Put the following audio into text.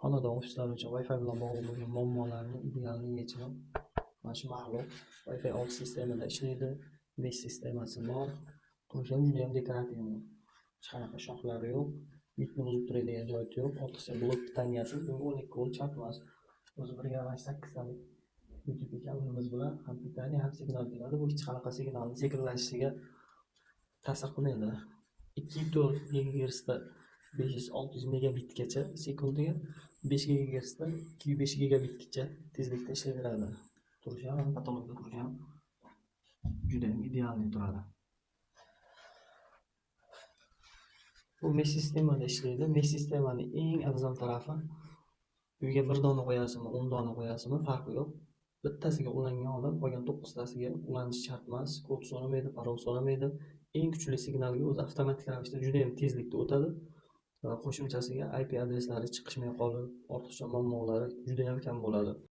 Xonadon ofislar uchun Wi-Fi bilan bog'liq bo'lgan muammolarni ideal yechimi mana shu mahsulot. Wi-Fi alt sistemada ishlaydi, mesh sistemasi bor. Qurilishi juda ham dekorativni. Hech qanaqa shoxlari yo'q, yukni uzib turadigan joyi yo'q. Ortiqcha blok tangasi, bunga 12 volt chaqmas. O'zi 1.8 talik YouTube kabelimiz bilan ham pitaniya ham signal keladi. Bu hech qanaqa signalni sekinlashishiga ta'sir qilmaydi. 2.4 GHz da 500-600 megabitgacha sekundiga, 5 GHz da 205 gigabitgacha tezlikda ishlayveradi. Turishi ham patologda turishi ham juda ham ideal turadi. Bu mesh sistemada ishlaydi. Mesh sistemaning eng afzal tarafi uyga 1 dona qo'yasizmi, 10 dona qo'yasizmi, farqi yo'q. Bittasiga ulangan odam qolgan 9 tasiga ulanishi shart emas, kod so'ramaydi, parol so'ramaydi. Eng kuchli signalga o'zi avtomatik ravishda juda ham tezlikda o'tadi. Qo'shimchasiga IP adreslari chiqishmay qolib, ortiqcha muammolari juda ham kam bo'ladi.